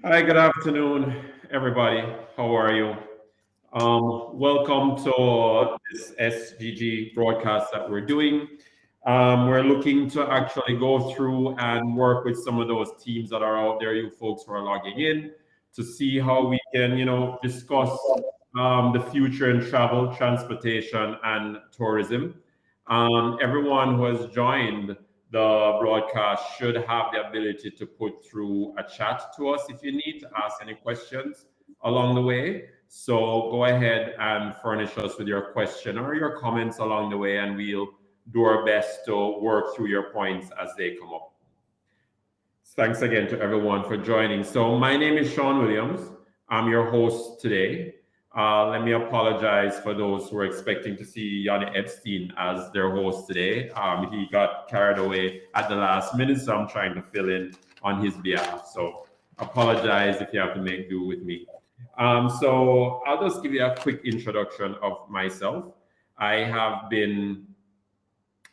Hi, good afternoon, everybody. How are you? Welcome to this SGG broadcast that we're doing. We're looking to actually go through and work with some of those teams that are out there, you folks who are logging in, to see how we can, discuss the future in travel, transportation, and tourism. Everyone who has joined the broadcast should have the ability to put through a chat to us if you need to ask any questions along the way. So go ahead and furnish us with your question or your comments along the way, and we'll do our best to work through your points as they come up. Thanks again to everyone for joining. So my name is Sean Williams. I'm your host today. Let me apologize for those who are expecting to see Yanni Epstein as their host today. He got carried away at the last minute, so I'm trying to fill in on his behalf. So apologize if you have to make do with me. So I'll just give you a quick introduction of myself. I have been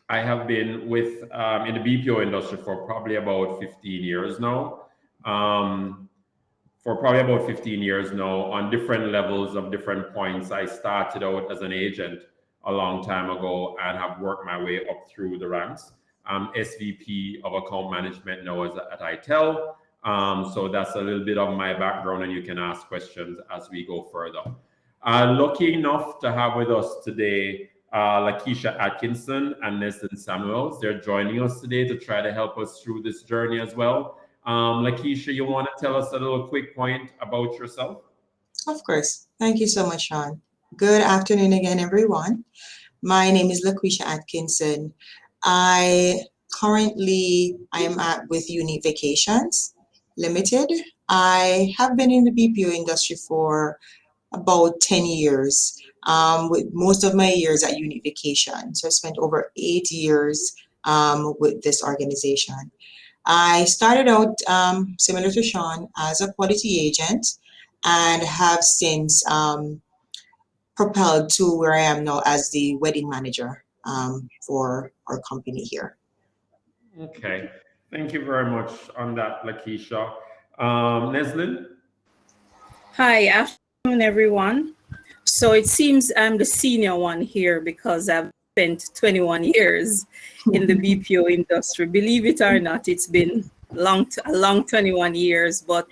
I have been with in the BPO industry for probably about 15 years now. Um, for probably about 15 years now on different levels of different points. I started out as an agent a long time ago and have worked my way up through the ranks. I'm SVP of account management now at ITEL. So that's a little bit of my background, and you can ask questions as we go further. Lucky enough to have with us today Lakeisha Atkinson and Neston Samuels. They're joining us today to try to help us through this journey as well. Lakeisha, you want to tell us a little quick point about yourself? Of course. Thank you so much, Sean. Good afternoon again, everyone. My name is LaQuisha Atkinson. I I am at with Unique Vacations Limited. I have been in the BPO industry for about 10 years, with most of my years at Unique Vacation. So I spent over 8 years with this organization. I started out similar to Sean as a quality agent and have since propelled to where I am now as the wedding manager for our company here. Okay. Thank you very much on that, Lakeisha. Neslin? Hi, afternoon, everyone. So it seems I'm the senior one here because I've spent 21 years in the BPO industry. Believe it or not, it's been a long 21 years, but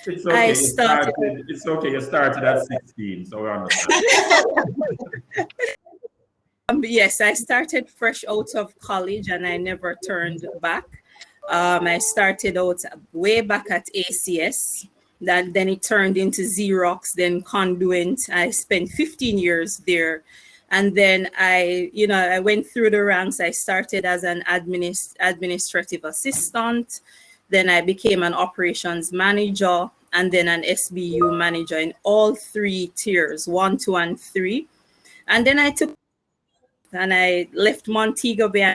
It's I okay. started. It's okay. You started at 16, so we understand. Yes, I started fresh out of college and I never turned back. I started out way back at ACS. Then it turned into Xerox, then Conduent. I spent 15 years there. And then I went through the ranks. I started as an administrative assistant. Then I became an operations manager and then an SBU manager in all three tiers, one, two, and three. And then I left Montego Bay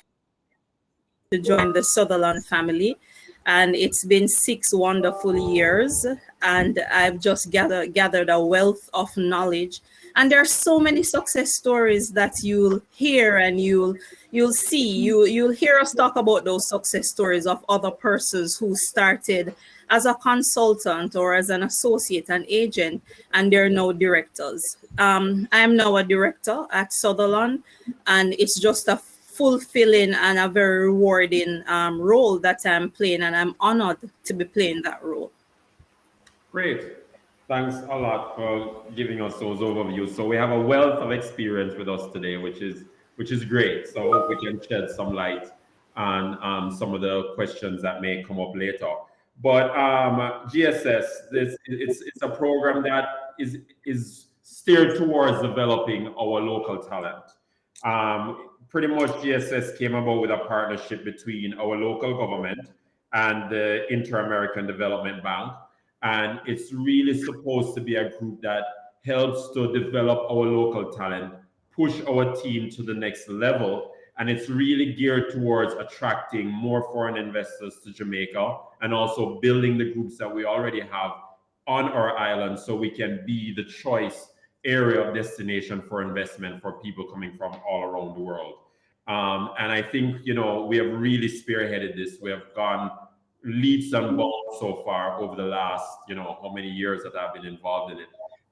to join the Sutherland family. And it's been 6 wonderful years. And I've just gathered a wealth of knowledge. And there are so many success stories that you'll hear and you'll see. You'll hear us talk about those success stories of other persons who started as a consultant or as an associate, an agent, and they're now directors. I'm now a director at Sutherland, and it's just a fulfilling and a very rewarding role that I'm playing, and I'm honored to be playing that role. Great. Thanks a lot for giving us those overviews. So we have a wealth of experience with us today, which is great. So I hope we can shed some light on some of the questions that may come up later. But GSS, it's a program that is steered towards developing our local talent. Pretty much GSS came about with a partnership between our local government and the Inter-American Development Bank, and it's really supposed to be a group that helps to develop our local talent, push our team to the next level, and it's really geared towards attracting more foreign investors to Jamaica and also building the groups that we already have on our island so we can be the choice area of destination for investment for people coming from all around the world. And I think, we have really spearheaded this. We have gone leaps and bounds so far over the last, how many years that I've been involved in it.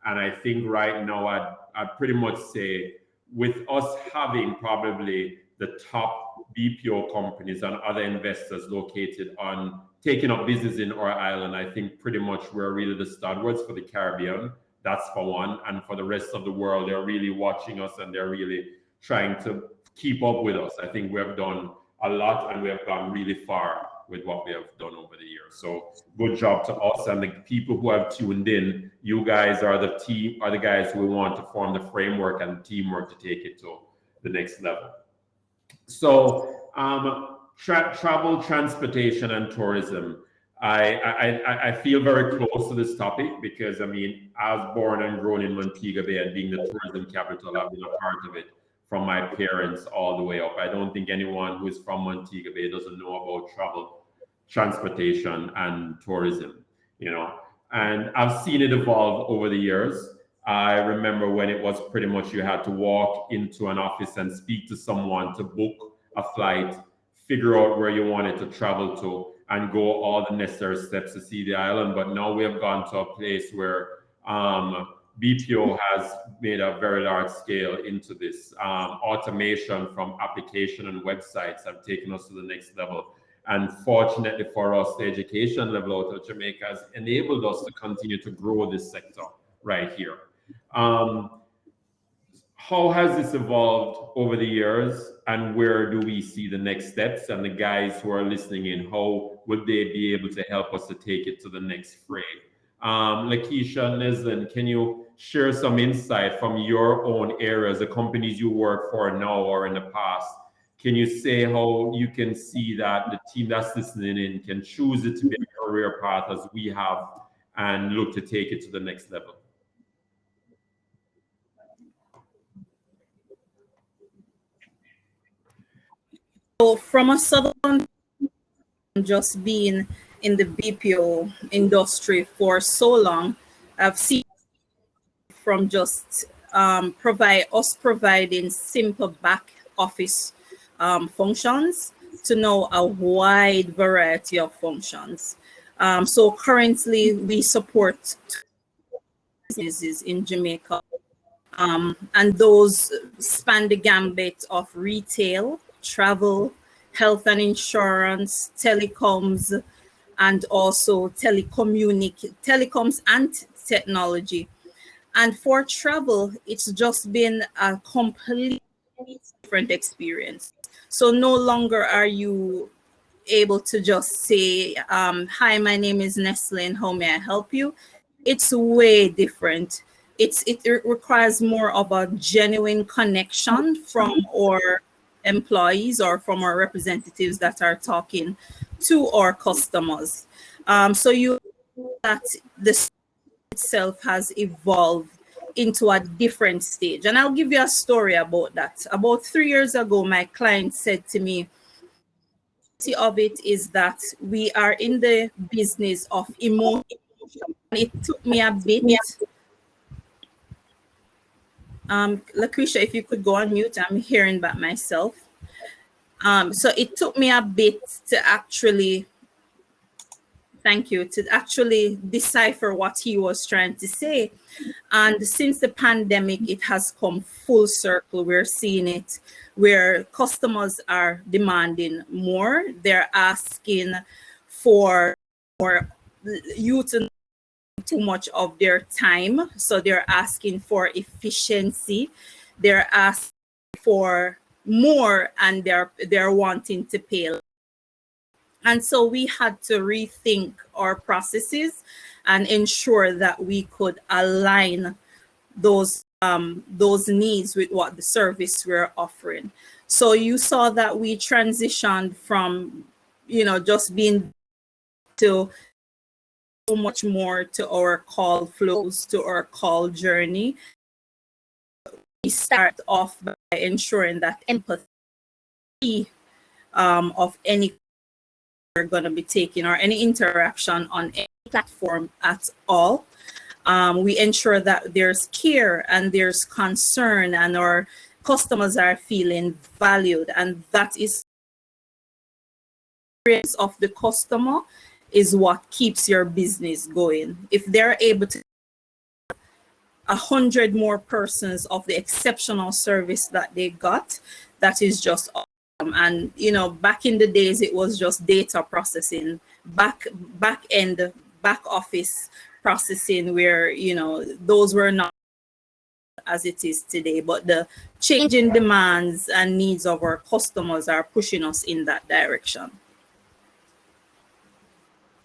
And I think right now I'd pretty much say with us having probably the top BPO companies and other investors located on taking up business in our island, I think pretty much we're really the stalwarts for the Caribbean. That's for one. And for the rest of the world, they're really watching us and they're really trying to keep up with us. I think we have done a lot and we have gone really far with what we have done over the years. So good job to us and the people who have tuned in. You guys are the team, are the guys who want to form the framework and teamwork to take it to the next level. So travel, transportation, and tourism. I feel very close to this topic because I mean, I was born and grown in Montego Bay, and being the tourism capital, I've been a part of it from my parents all the way up. I don't think anyone who is from Montego Bay doesn't know about travel, transportation, and tourism, And I've seen it evolve over the years. I remember when it was pretty much you had to walk into an office and speak to someone to book a flight, figure out where you wanted to travel to, and go all the necessary steps to see the island. But now we have gone to a place where BPO has made a very large scale into this. Automation from application and websites have taken us to the next level. And fortunately for us, the education level out of Jamaica has enabled us to continue to grow this sector right here. How has this evolved over the years, and where do we see the next steps? And the guys who are listening in, how would they be able to help us to take it to the next frame? Lakeisha, Neslin, can you share some insight from your own areas, the companies you work for now or in the past? Can you say how you can see that the team that's listening in can choose it to be a career path as we have and look to take it to the next level? So from a southern, just being in the BPO industry for so long, I've seen from just providing simple back office functions to know a wide variety of functions. So currently we support businesses in Jamaica, and those span the gambit of retail, travel, health and insurance, telecoms, and also telecoms and technology. And for travel, it's just been a completely different experience. So no longer are you able to just say, hi, my name is Neslin, how may I help you? It's way different. It requires more of a genuine connection from our employees or from our representatives that are talking to our customers. So that the itself has evolved into a different stage. And I'll give you a story about that. About 3 years ago, my client said to me, of it is that we are in the business of emotion. It took me a bit. Laquisha, if you could go on mute, I'm hearing back myself. So it took me a bit to actually, thank you, to actually decipher what he was trying to say. And since the pandemic, it has come full circle. We're seeing it where customers are demanding more. They're asking for more utilizing too much of their time. So they're asking for efficiency. They're asking for more, and they're wanting to pay. And so we had to rethink our processes and ensure that we could align those needs with what the service we're offering. So you saw that we transitioned from, just being to so much more to our call flows, to our call journey. We start off by ensuring that empathy of any we're going to be taking or any interaction on any platform at all. We ensure that there's care and there's concern and our customers are feeling valued, and that is experience of the customer is what keeps your business going. If they're able to 100 more persons of the exceptional service that they got, that is just awesome. And back in the days, it was just data processing, back end, back office processing, where those were not as it is today. But the changing demands and needs of our customers are pushing us in that direction.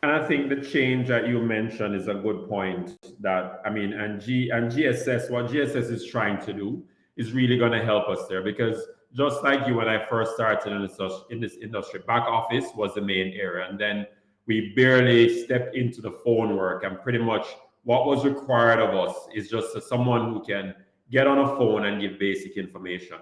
And I think the change that you mentioned is a good point. And GSS, what GSS is trying to do is really going to help us there, because just like you, when I first started in this industry, back office was the main area, and then we barely stepped into the phone work, and pretty much what was required of us is just someone who can get on a phone and give basic information.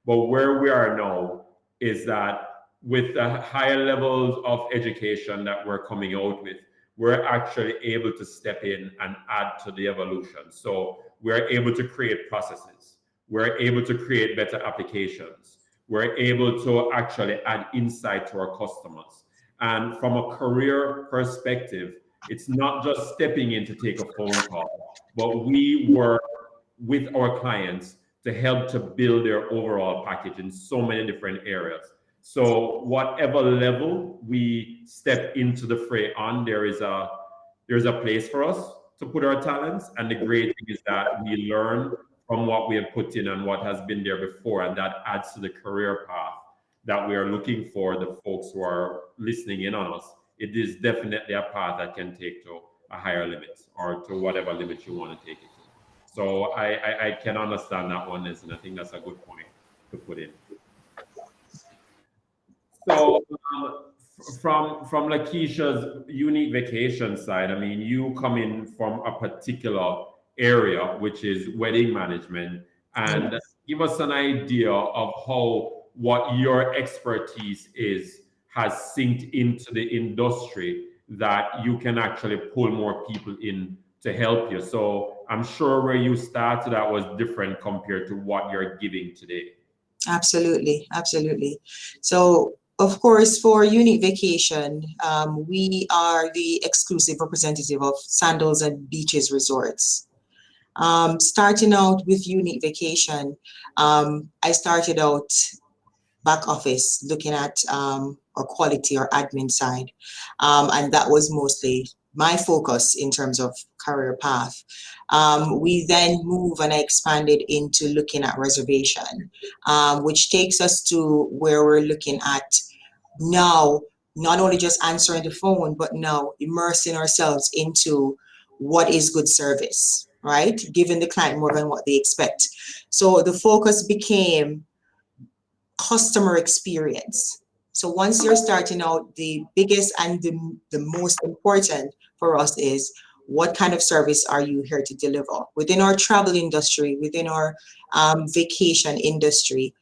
But where we are now is that with the higher levels of education that we're coming out with, we're actually able to step in and add to the evolution. So we're able to create processes. We're able to create better applications. We're able to actually add insight to our customers. And from a career perspective, it's not just stepping in to take a phone call, but we work with our clients to help to build their overall package in so many different areas. So whatever level we step into the fray on, there's a place for us to put our talents. And the great thing is that we learn from what we have put in and what has been there before, and that adds to the career path that we are looking for the folks who are listening in on us. It is definitely a path that can take to a higher limit, or to whatever limit you want to take it to. So I can understand that one, and I think that's a good point to put in. So from Lakeisha's unique vacation side, I mean, you come in from a particular area, which is wedding management, and give us an idea of how what your expertise has synced into the industry, that you can actually pull more people in to help you. So I'm sure where you started that was different compared to what you're giving today. Absolutely. So, of course, for Unique Vacation, we are the exclusive representative of Sandals and Beaches Resorts. Starting out with Unique Vacation, I started out back office, looking at our quality or admin side, and that was mostly my focus in terms of career path. We then moved and I expanded into looking at reservation, which takes us to where we're looking at now, not only just answering the phone, but now immersing ourselves into what is good service, right? Giving the client more than what they expect. So the focus became customer experience. So once you're starting out, the biggest and the most important for us is, what kind of service are you here to deliver? Within our travel industry, within our vacation industry,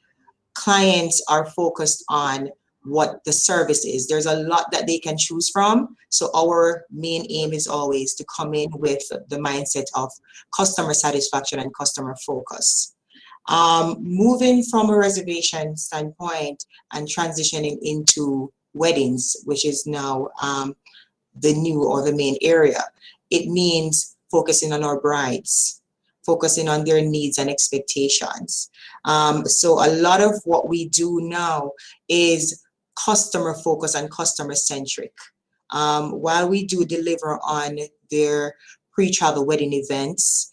clients are focused on what the service is. There's a lot that they can choose from. So our main aim is always to come in with the mindset of customer satisfaction and customer focus. Moving from a reservation standpoint and transitioning into weddings, which is now the new or the main area, it means focusing on our brides, focusing on their needs and expectations. So a lot of what we do now is customer focused and customer centric. While we do deliver on their pre-travel wedding events,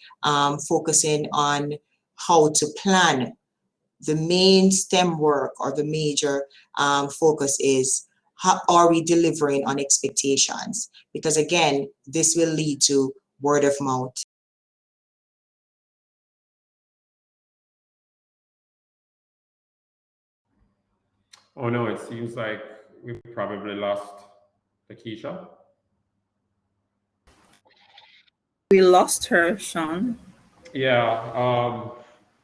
focusing on how to plan, the main STEM work or the major focus is, how are we delivering on expectations? Because again, this will lead to word of mouth. Oh no, it seems like we probably lost Lakeisha. We lost her, Sean. Yeah,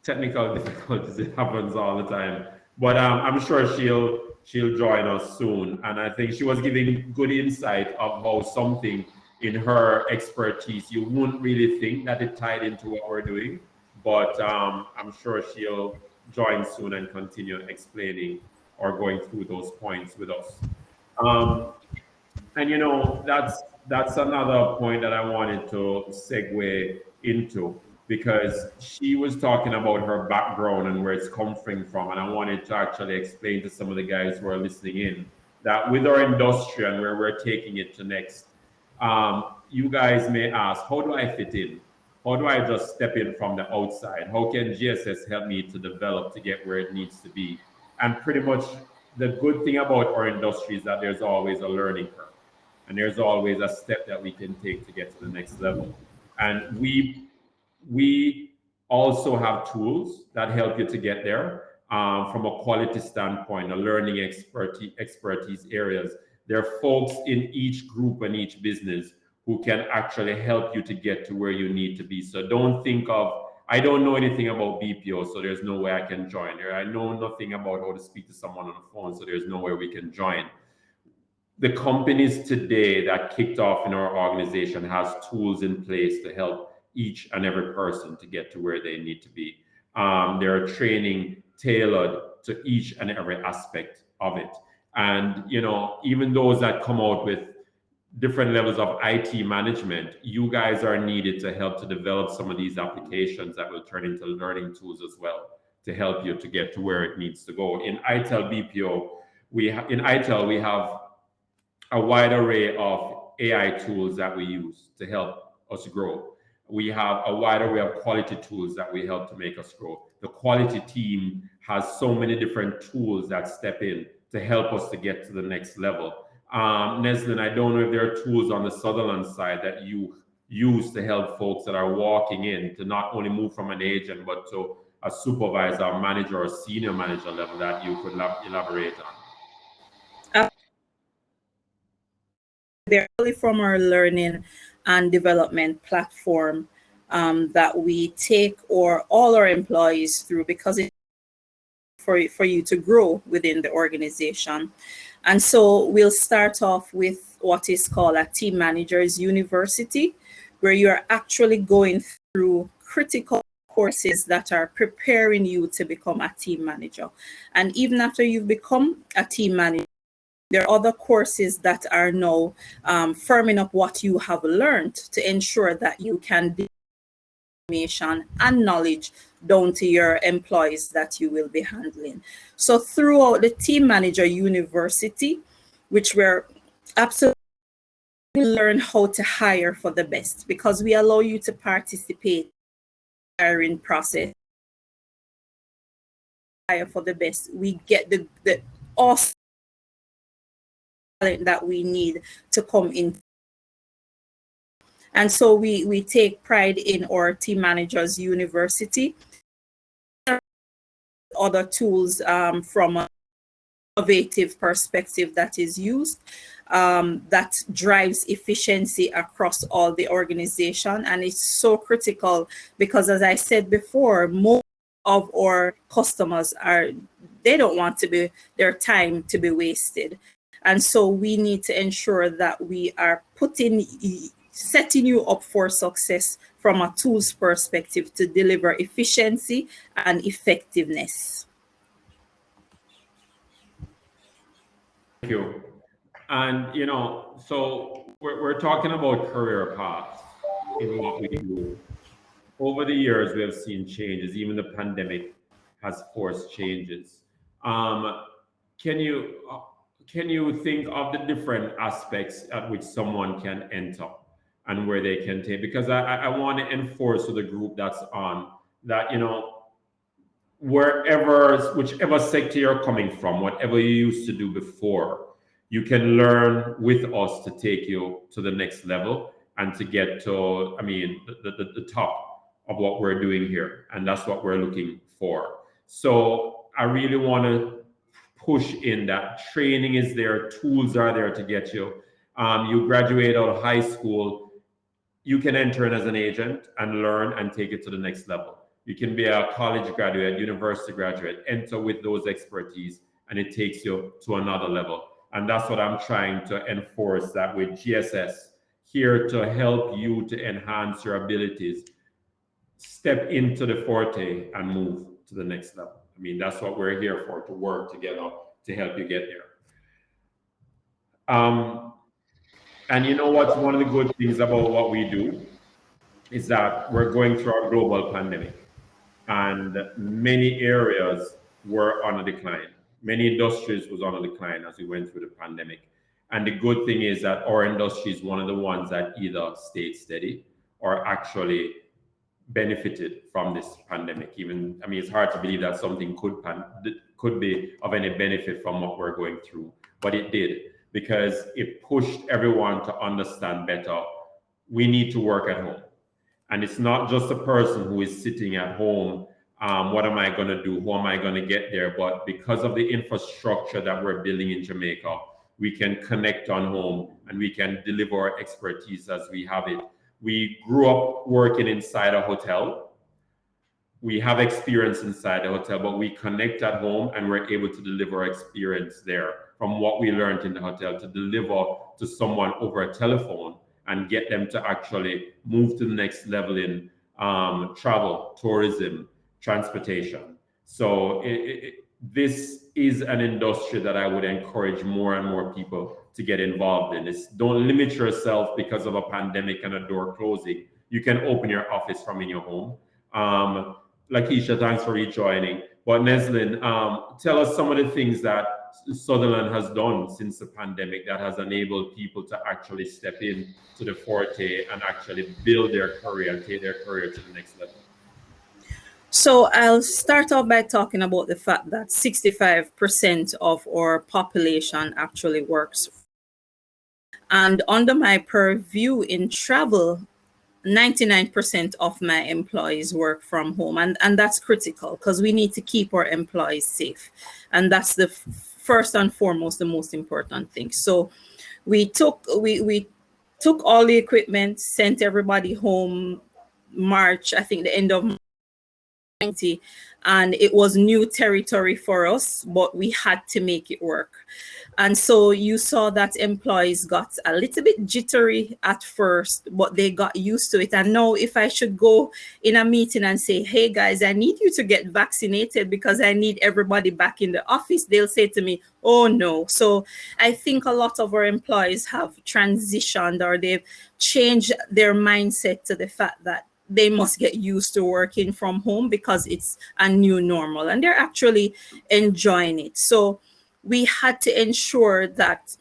technical difficulties, it happens all the time. But I'm sure she'll join us soon. And I think she was giving good insight of how something in her expertise, you wouldn't really think that it tied into what we're doing. But I'm sure she'll join soon and continue explaining or going through those points with us. Um, and that's another point that I wanted to segue into, because she was talking about her background and where it's coming from, and I wanted to actually explain to some of the guys who are listening in that with our industry and where we're taking it to next, you guys may ask, how do I fit in? How do I just step in from the outside? How can GSS help me to develop to get where it needs to be? And pretty much the good thing about our industry is that there's always a learning curve, and there's always a step that we can take to get to the next level. And we also have tools that help you to get there, from a quality standpoint, a learning expertise areas. There are folks in each group and each business who can actually help you to get to where you need to be. So don't think of, I don't know anything about BPO, so there's no way I can join. Or I know nothing about how to speak to someone on the phone, so there's no way we can join. The companies today that kicked off in our organization has tools in place to help each and every person to get to where they need to be. There are training tailored to each and every aspect of it. And even those that come out with different levels of IT management, you guys are needed to help to develop some of these applications that will turn into learning tools as well to help you to get to where it needs to go. In ITEL BPO, in ITEL we have a wide array of AI tools that we use to help us grow. We have a wide array of quality tools that we help to make us grow. The quality team has so many different tools that step in to help us to get to the next level. Neslin, I don't know if there are tools on the Sutherland side that you use to help folks that are walking in to not only move from an agent, but to a supervisor, manager, or senior manager level that you could elaborate on. They're really from our learning and development platform that we take all our employees through, because it's for you to grow within the organization. And so we'll start off with what is called a team managers university, where you're actually going through critical courses that are preparing you to become a team manager. And even after you've become a team manager, there are other courses that are now firming up what you have learned to ensure that you can information and knowledge down to your employees that you will be handling. So throughout the Team Manager University, which we're absolutely learn how to hire for the best, because we allow you to participate in the hiring process. Hire for the best. We get the awesome talent that we need to come in. And so we take pride in our Team Managers University. Other tools from an innovative perspective that is used that drives efficiency across all the organization. And it's so critical because, as I said before, most of our customers they don't want their time to be wasted. And so we need to ensure that we are setting you up for success from a tools perspective to deliver efficiency and effectiveness. Thank you. And so we're talking about career paths in what we do. Over the years, we have seen changes. Even the pandemic has forced changes. Um, can you think of the different aspects at which someone can enter and where they can take? Because I want to enforce to the group that's on that, whichever sector you're coming from, whatever you used to do before, you can learn with us to take you to the next level and to get to, the top of what we're doing here. And that's what we're looking for. So I really want to push in that training is there, tools are there to get you. You graduate out of high school, you can enter in as an agent and learn and take it to the next level. You can be a college graduate, university graduate, enter with those expertise, and it takes you to another level. And that's what I'm trying to enforce, that with GSS, here to help you to enhance your abilities, step into the forte and move to the next level. That's what we're here for, to work together to help you get there. Um, and you know what's one of the good things about what we do is that we're going through a global pandemic, and many areas were on a decline. Many industries was on a decline as we went through the pandemic. And the good thing is that our industry is one of the ones that either stayed steady or actually benefited from this pandemic. Even, I mean, it's hard to believe that something could be of any benefit from what we're going through, but it did, because it pushed everyone to understand better we need to work at home. And it's not just the person who is sitting at home, what am I going to do? How am I going to get there? But because of the infrastructure that we're building in Jamaica, we can connect on home and we can deliver our expertise as we have it. We grew up working inside a hotel. We have experience inside the hotel, but we connect at home and we're able to deliver experience there from what we learned in the hotel to deliver to someone over a telephone and get them to actually move to the next level in travel, tourism, transportation. So this is an industry that I would encourage more and more people to get involved in. Don't limit yourself because of a pandemic and a door closing. You can open your office from in your home. Lakeisha, thanks for rejoining. But Neslin, tell us some of the things that Sutherland has done since the pandemic that has enabled people to actually step in to the forte and actually build their career and take their career to the next level. So I'll start off by talking about the fact that 65% of our population actually works. And under my purview in travel, 99% of my employees work from home. And that's critical because we need to keep our employees safe. And that's the first and foremost, the most important thing. So we took all the equipment, sent everybody home March, I think the end of 2020, and it was new territory for us, but we had to make it work. And so you saw that employees got a little bit jittery at first, but they got used to it. And now if I should go in a meeting and say, hey guys, I need you to get vaccinated because I need everybody back in the office, they'll say to me, oh no. So I think a lot of our employees have transitioned, or they've changed their mindset to the fact that they must get used to working from home because it's a new normal, and they're actually enjoying it. So we had to ensure that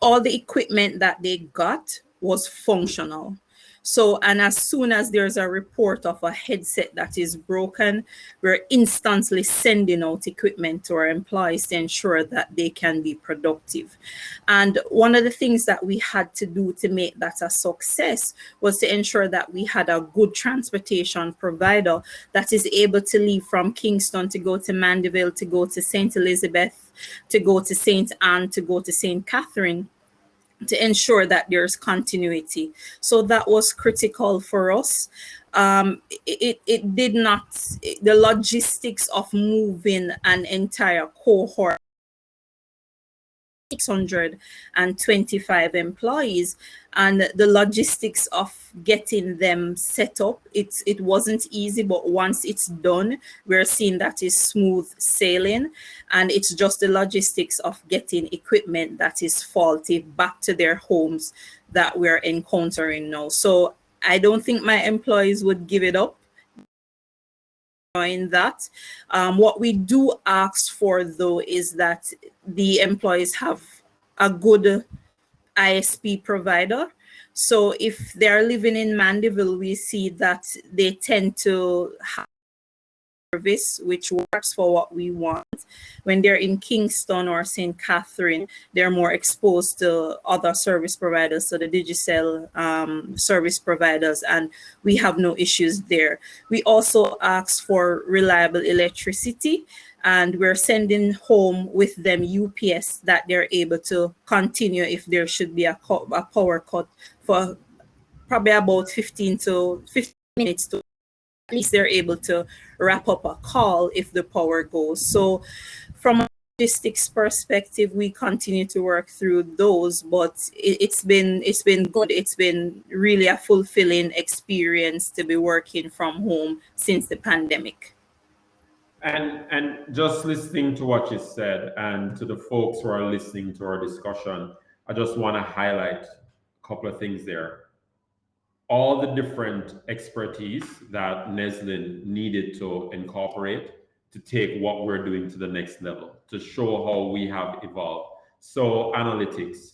all the equipment that they got was functional. So, and as soon as there's a report of a headset that is broken, we're instantly sending out equipment to our employees to ensure that they can be productive. And one of the things that we had to do to make that a success was to ensure that we had a good transportation provider that is able to leave from Kingston to go to Mandeville, to go to St. Elizabeth, to go to St. Anne, to go to St. Catherine, to ensure that there's continuity. So that was critical for us. It did not, the logistics of moving an entire cohort, 625 employees, and the logistics of getting them set up, it wasn't easy, but once it's done, we're seeing that is smooth sailing. And it's just the logistics of getting equipment that is faulty back to their homes that we're encountering now. So I don't think my employees would give it up in that. What we do ask for, though, is that the employees have a good ISP provider. So if they're living in Mandeville, we see that they tend to have service which works for what we want. When they're in Kingston or St. Catherine, they're more exposed to other service providers, so the Digicel service providers, and we have no issues there. We also ask for reliable electricity, and we're sending home with them UPS that they're able to continue if there should be a power cut for probably about 15 minutes to at least they're able to wrap up a call if the power goes. So from a logistics perspective, we continue to work through those, but it's been good. It's been really a fulfilling experience to be working from home since the pandemic. And just listening to what you said, and to the folks who are listening to our discussion, I just want to highlight a couple of things there. All the different expertise that Neslin needed to incorporate to take what we're doing to the next level, to show how we have evolved. So analytics,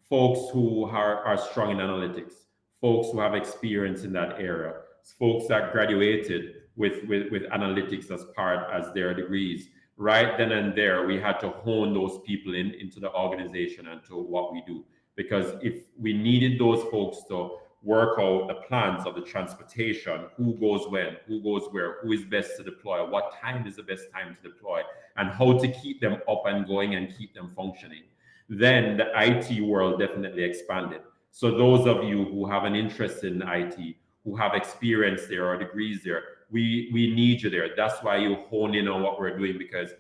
folks who are strong in analytics, folks who have experience in that area, folks that graduated with analytics as part as their degrees. Right then and there, we had to hone those people into the organization and to what we do. Because if we needed those folks to work out the plans of the transportation, who goes when, who goes where, who is best to deploy, what time is the best time to deploy, and how to keep them up and going and keep them functioning, then the IT world definitely expanded. So those of you who have an interest in IT, who have experience there or degrees there, we need you there. That's why you hone in on what we're doing, because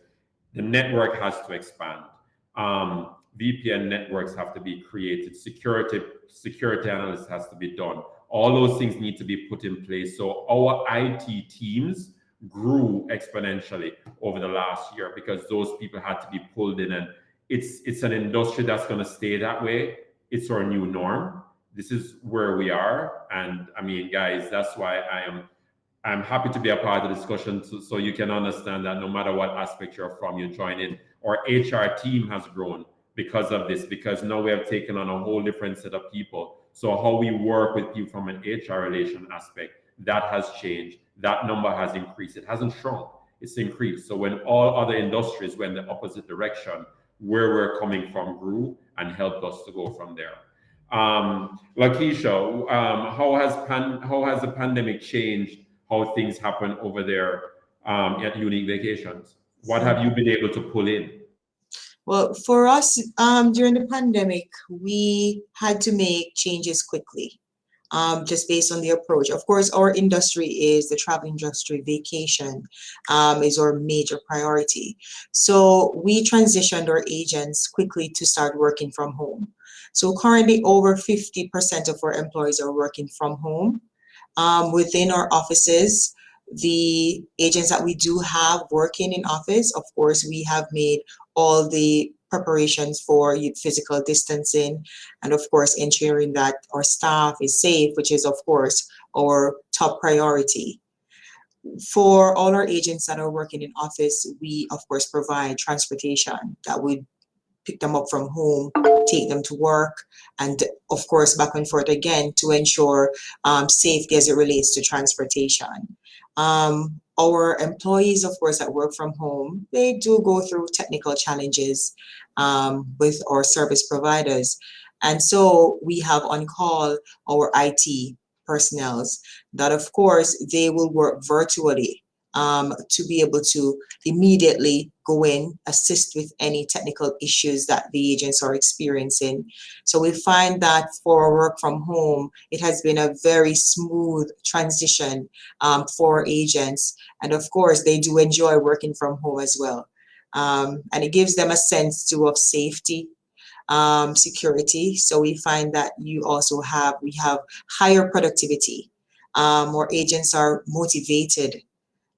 the network has to expand. VPN networks have to be created. Security analysis has to be done. All those things need to be put in place. So our IT teams grew exponentially over the last year because those people had to be pulled in, and it's an industry that's going to stay that way. It's our new norm. This is where we are, and I mean, guys, that's why I'm happy to be a part of the discussion, so you can understand that no matter what aspect you're from, you join in. Our HR team has grown because of this, because now we have taken on a whole different set of people. So how we work with people from an HR relation aspect, that has changed. That number has increased. It hasn't shrunk, it's increased. So when all other industries went the opposite direction, where we're coming from grew and helped us to go from there. Lakeisha, how has the pandemic changed how things happen over there at Unique Vacations? What have you been able to pull in? Well, for us, during the pandemic, we had to make changes quickly, just based on the approach. Of course, our industry is the travel industry. Vacation is our major priority. So we transitioned our agents quickly to start working from home. So currently, over 50% of our employees are working from home. Within our offices, the agents that we do have working in office, of course, we have made all the preparations for physical distancing, and of course ensuring that our staff is safe, which is of course our top priority. For all our agents that are working in office, we of course provide transportation that would pick them up from home, take them to work, and of course back and forth again to ensure safety as it relates to transportation. Our employees, of course, that work from home, they do go through technical challenges with our service providers. And so we have on call our IT personnel that, of course, they will work virtually to be able to immediately go in, assist with any technical issues that the agents are experiencing. So we find that for work from home, it has been a very smooth transition for agents. And of course, they do enjoy working from home as well. And it gives them a sense too of safety, security. So we find that we have higher productivity. More agents are motivated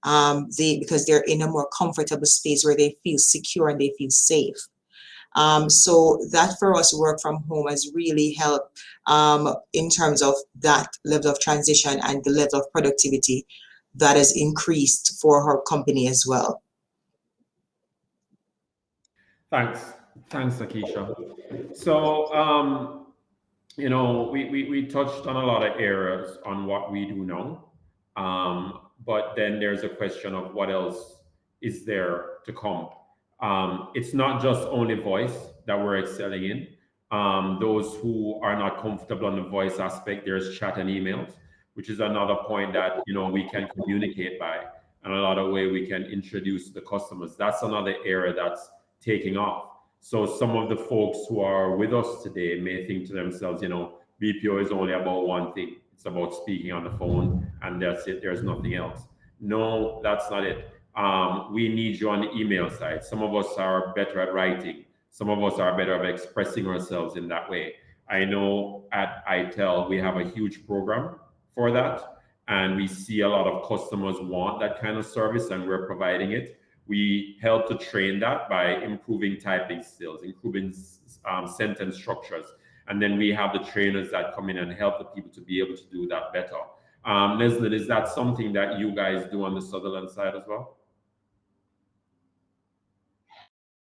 because they're in a more comfortable space where they feel secure and they feel safe. So that for us, work from home has really helped in terms of that level of transition and the level of productivity that has increased for our company as well. Thanks, Akisha. So, we touched on a lot of areas on what we do now. But then there's a question of what else is there to come. It's not just only voice that we're excelling in. Those who are not comfortable on the voice aspect, there's chat and emails, which is another point that we can communicate by, and a lot of way we can introduce the customers. That's another area that's taking off. So some of the folks who are with us today may think to themselves, BPO is only about one thing. It's about speaking on the phone, and that's it. There's nothing else. No, that's not it. We need you on the email side. Some of us are better at writing. Some of us are better at expressing ourselves in that way. I know at ITEL, we have a huge program for that, and we see a lot of customers want that kind of service, and we're providing it. We help to train that by improving typing skills, improving sentence structures. And then we have the trainers that come in and help the people to be able to do that better. Leslie, is that something that you guys do on the Sutherland side as well?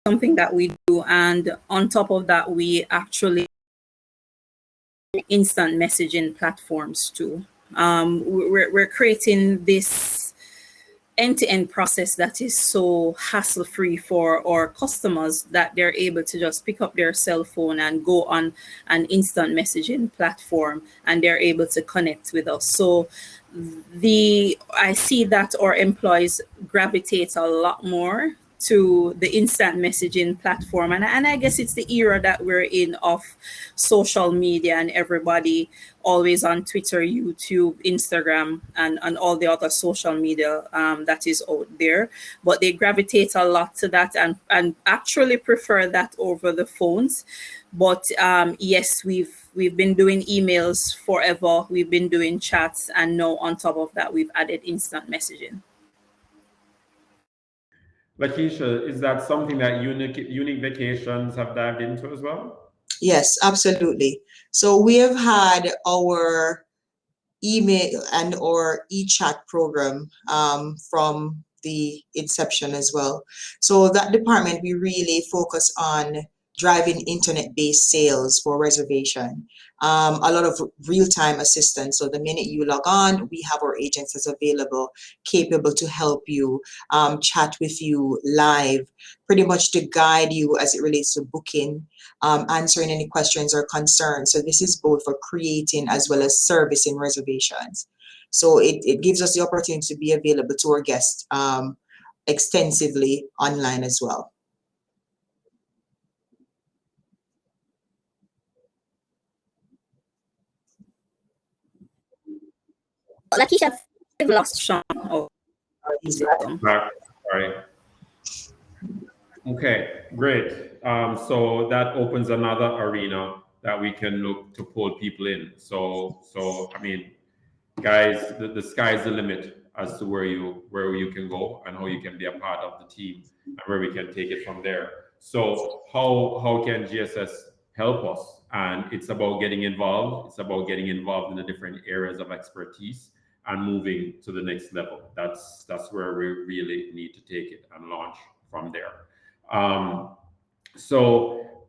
Something that we do, and on top of that, we actually instant messaging platforms too. We're creating this end-to-end process that is so hassle-free for our customers that they're able to just pick up their cell phone and go on an instant messaging platform, and they're able to connect with us. So I see that our employees gravitate a lot more to the instant messaging platform. And I guess it's the era that we're in of social media and everybody always on Twitter, YouTube, Instagram, and all the other social media that is out there. But they gravitate a lot to that and actually prefer that over the phones. But yes, we've been doing emails forever. We've been doing chats. And now on top of that, we've added instant messaging. Lakeisha, is that something that Unique Vacations have dived into as well? Yes, absolutely. So we have had our email and or e-chat program from the inception as well. So that department, we really focus on driving internet-based sales for reservation. A lot of real-time assistance. So the minute you log on, we have our agents as available, capable to help you, chat with you live, pretty much to guide you as it relates to booking, answering any questions or concerns. So this is both for creating as well as servicing reservations. So it gives us the opportunity to be available to our guests extensively online as well. Lakeisha, I've lost Sean. Oh, Sorry. Okay, great. So that opens another arena that we can look to pull people in. So I mean, guys, the sky's the limit as to where you can go and how you can be a part of the team and where we can take it from there. So how can GSS help us? And it's about getting involved. It's about getting involved in the different areas of expertise and moving to the next level. That's where we really need to take it and launch from there. So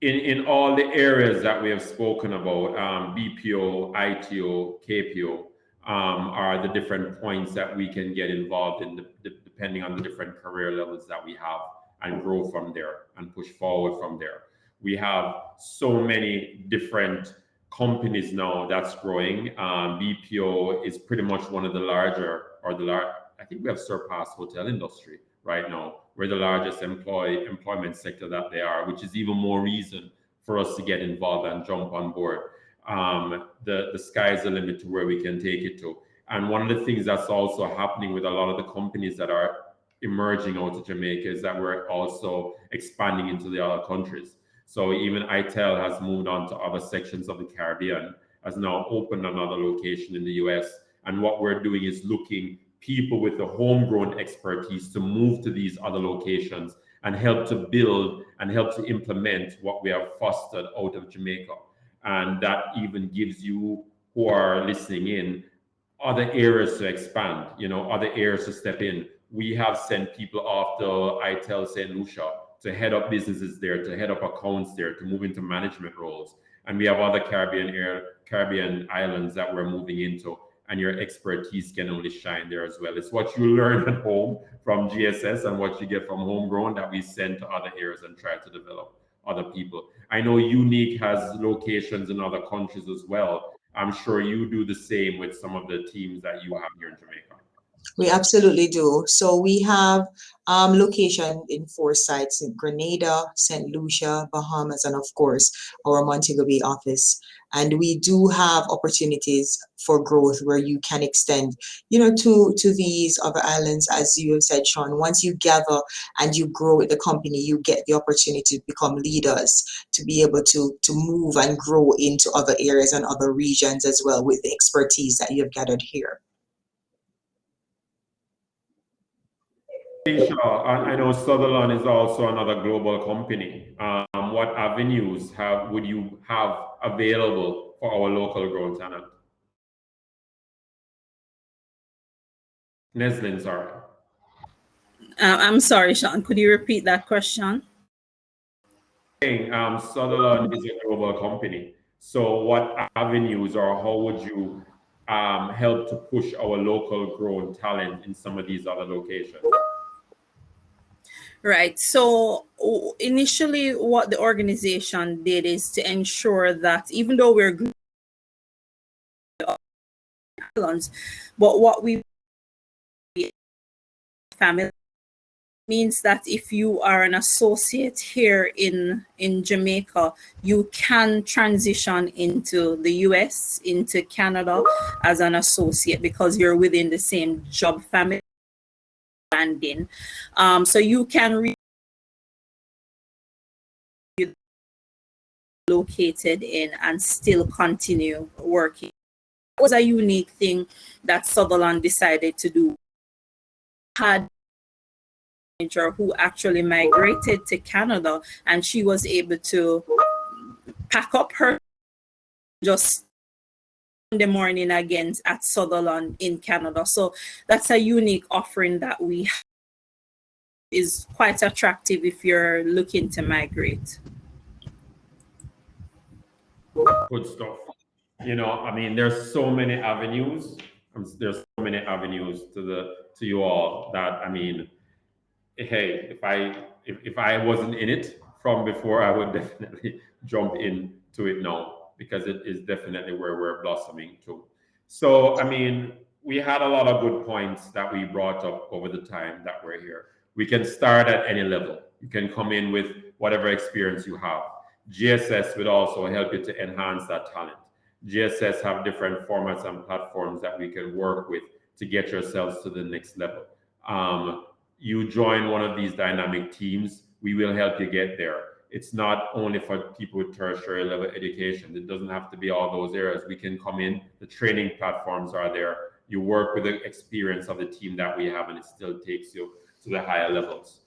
in all the areas that we have spoken about, BPO, ITO, KPO, are the different points that we can get involved in depending on the different career levels that we have and grow from there and push forward from there. We have so many different companies now that's growing. BPO is pretty much one of the larger, I think we have surpassed hotel industry right now. We're the largest employment sector that they are, which is even more reason for us to get involved and jump on board. The sky's the limit to where we can take it to. And one of the things that's also happening with a lot of the companies that are emerging out of Jamaica is that we're also expanding into the other countries. So even ITEL has moved on to other sections of the Caribbean, has now opened another location in the US. And what we're doing is looking people with the homegrown expertise to move to these other locations and help to build and help to implement what we have fostered out of Jamaica. And that even gives you who are listening in other areas to expand, other areas to step in. We have sent people off to ITEL St. Lucia to head up businesses there, to head up accounts there, to move into management roles. And we have other Caribbean islands that we're moving into, and your expertise can only shine there as well. It's what you learn at home from GSS and what you get from homegrown that we send to other areas and try to develop other people. I know Unique has locations in other countries as well. I'm sure you do the same with some of the teams that you have here in Jamaica. We absolutely do. So we have location in 4 sites in Grenada, St. Lucia, Bahamas, and of course our Montego Bay office. And we do have opportunities for growth where you can extend, to these other islands, as you have said, Sean. Once you gather and you grow with the company, you get the opportunity to become leaders, to be able to move and grow into other areas and other regions as well with the expertise that you have gathered here. Aisha, I know Sutherland is also another global company. What avenues would you have available for our local grown talent? Neslin, sorry. I'm sorry, Sean. Could you repeat that question? Sutherland is a global company. So, what avenues or how would you help to push our local grown talent in some of these other locations? Right. So initially, what the organization did is to ensure that even though we're islands, but what we family means that if you are an associate here in Jamaica, you can transition into the US, into Canada as an associate because you're within the same job family landing. So you can located in and still continue working. It was a unique thing that Sutherland decided to do. Had a manager who actually migrated to Canada, and she was able to pack up her just in the morning again at Sutherland in Canada. So that's a unique offering that we have. Is quite attractive if you're looking to migrate. Good stuff. You know, I mean, there's so many avenues. There's so many avenues to you all that, I mean, hey, if I wasn't in it from before, I would definitely jump into it now because it is definitely where we're blossoming to. So, I mean, we had a lot of good points that we brought up over the time that we're here. We can start at any level. You can come in with whatever experience you have. GSS would also help you to enhance that talent. GSS have different formats and platforms that we can work with to get yourselves to the next level. You join one of these dynamic teams, we will help you get there. It's not only for people with tertiary level education. It doesn't have to be all those areas. We can come in, the training platforms are there. You work with the experience of the team that we have, and it still takes you to the higher levels.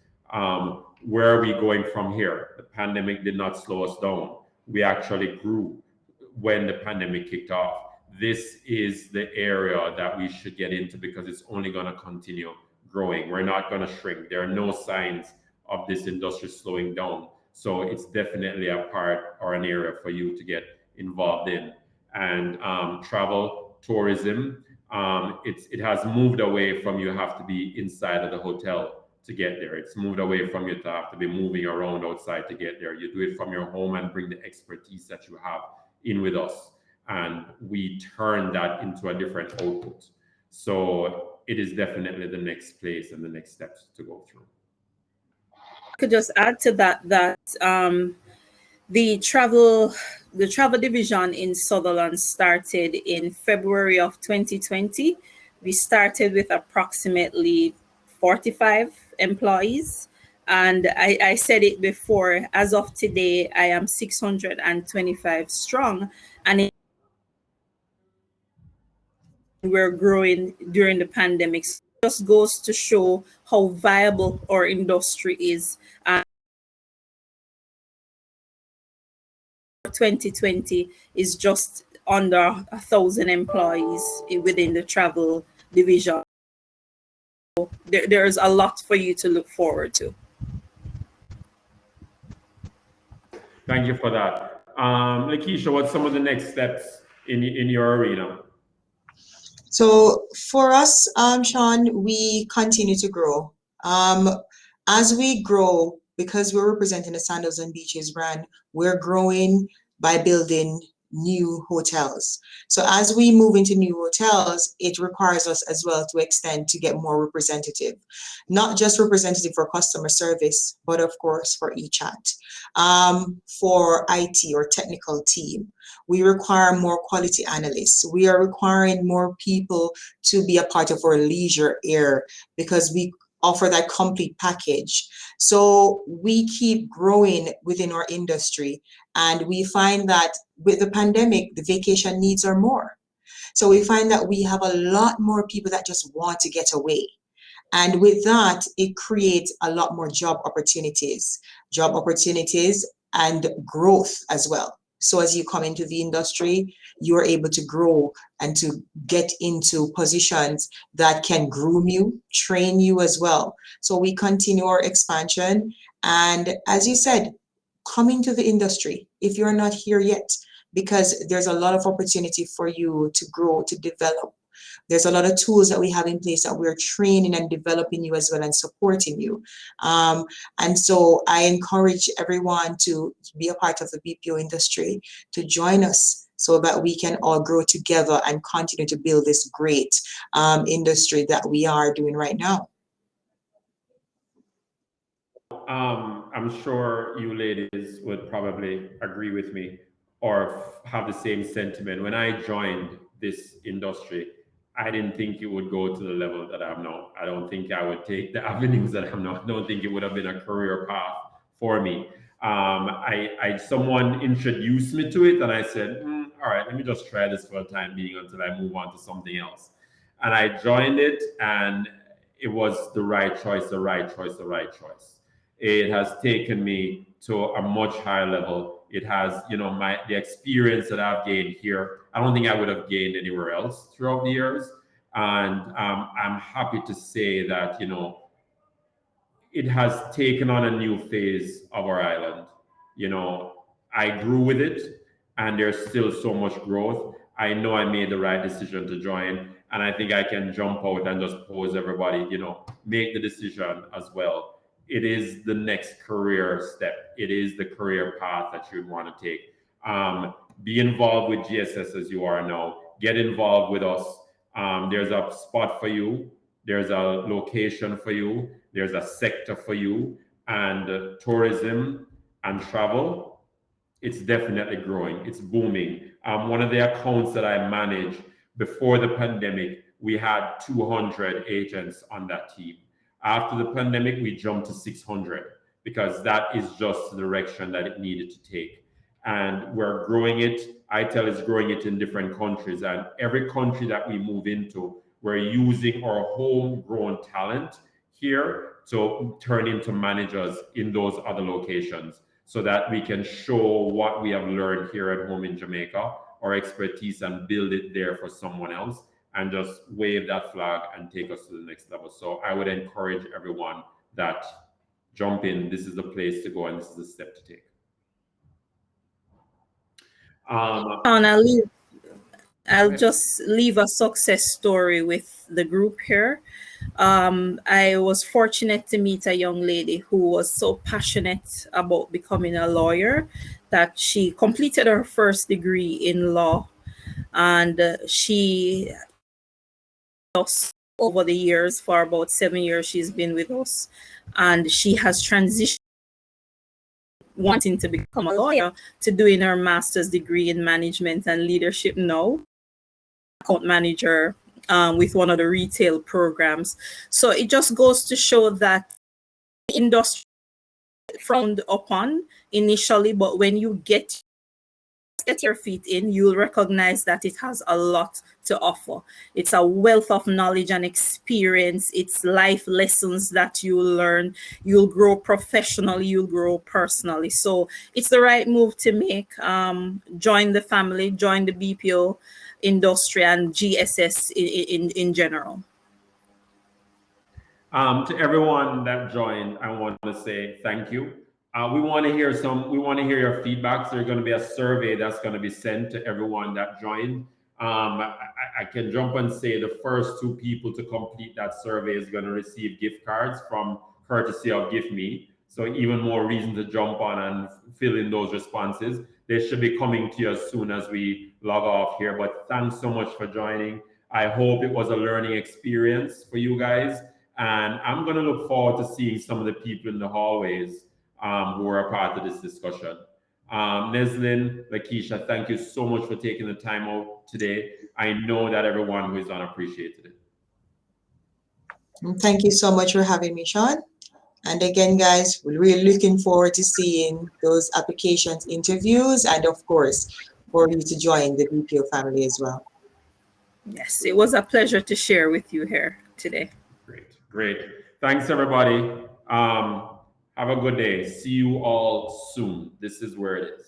Where are we going from here? The pandemic did not slow us down. We actually grew when the pandemic kicked off. This is the area that we should get into because it's only going to continue growing. We're not going to shrink. There are no signs of this industry slowing down. So it's definitely a part or an area for you to get involved in. And travel, tourism, it has moved away from you have to be inside of the hotel to get there. It's moved away from you to have to be moving around outside to get there. You do it from your home and bring the expertise that you have in with us. And we turn that into a different output. So it is definitely the next place and the next steps to go through. I could just add to that the travel division in Sutherland started in February of 2020. We started with approximately 45 employees. And I said it before, as of today, I am 625 strong. And we're growing during the pandemic. So it just goes to show how viable our industry is. 2020 is just under 1,000 employees within the travel division. There's a lot for you to look forward to. Thank you for that. Lakeisha, what's some of the next steps in your arena? So for us, Sean, we continue to grow. As we grow, because we're representing the Sandals and Beaches brand, we're growing by building new hotels. So as we move into new hotels, it requires us as well to extend to get more representative, not just representative for customer service, but of course for eChat, for IT or technical team. We require more quality analysts. We are requiring more people to be a part of our leisure area because we offer that complete package. So we keep growing within our industry, and we find that with the pandemic, the vacation needs are more. So we find that we have a lot more people that just want to get away. And with that, it creates a lot more job opportunities and growth as well. So as you come into the industry, you are able to grow and to get into positions that can groom you, train you as well. So we continue our expansion. And as you said, come into the industry if you're not here yet, because there's a lot of opportunity for you to grow, to develop. There's a lot of tools that we have in place that we're training and developing you as well and supporting you. And so I encourage everyone to be a part of the BPO industry, to join us so that we can all grow together and continue to build this great industry that we are doing right now. I'm sure you ladies would probably agree with me or have the same sentiment. When I joined this industry, I didn't think it would go to the level that I'm now. I don't think I would take the avenues that I'm now. I don't think it would have been a career path for me. Someone introduced me to it, and I said, "All right, let me just try this for the time being until I move on to something else." And I joined it, and it was the right choice, the right choice, the right choice. It has taken me to a much higher level. It has, the experience that I've gained here, I don't think I would have gained anywhere else throughout the years. And I'm happy to say that, it has taken on a new phase of our island. I grew with it, and there's still so much growth. I know I made the right decision to join, and I think I can jump out and just pose everybody, make the decision as well. It is the next career step. It is the career path that you would want to take. Be involved with GSS as you are now. Get involved with us. There's a spot for you. There's a location for you. There's a sector for you. And tourism and travel, it's definitely growing. It's booming. One of the accounts that I managed before the pandemic, we had 200 agents on that team. After the pandemic, we jumped to 600 because that is just the direction that it needed to take. And we're growing it. ITEL is growing it in different countries. And every country that we move into, we're using our homegrown talent here to turn into managers in those other locations so that we can show what we have learned here at home in Jamaica, our expertise, and build it there for someone else, and just wave that flag and take us to the next level. So I would encourage everyone that jump in. This is the place to go, and this is the step to take. And I'll just leave a success story with the group here. I was fortunate to meet a young lady who was so passionate about becoming a lawyer that she completed her first degree in law, and she us over the years. For about 7 years she's been with us, and she has transitioned wanting to become a lawyer to doing her master's degree in management and leadership now, account manager with one of the retail programs. So it just goes to show that the industry frowned upon initially, but when you get your feet in, you'll recognize that it has a lot to offer. It's a wealth of knowledge and experience. It's life lessons that you'll learn. You'll grow professionally, you'll grow personally. So it's the right move to make. Join the family, join the BPO industry and GSS in general. To everyone that joined, I want to say thank you. We want to hear your feedback. So there's going to be a survey that's going to be sent to everyone that joined. I can jump and say the first 2 people to complete that survey is going to receive gift cards from courtesy of GiftMe. So even more reason to jump on and fill in those responses. They should be coming to you as soon as we log off here. But thanks so much for joining. I hope it was a learning experience for you guys. And I'm going to look forward to seeing some of the people in the hallways who are a part of this discussion. Neslin, Lakeisha, thank you so much for taking the time out today. I know that everyone who is on appreciated it. Thank you so much for having me, Sean. And again, guys, we're really looking forward to seeing those applications, interviews, and of course, for you to join the BPO family as well. Yes, it was a pleasure to share with you here today. Great. Great. Thanks, everybody. Have a good day. See you all soon. This is where it is.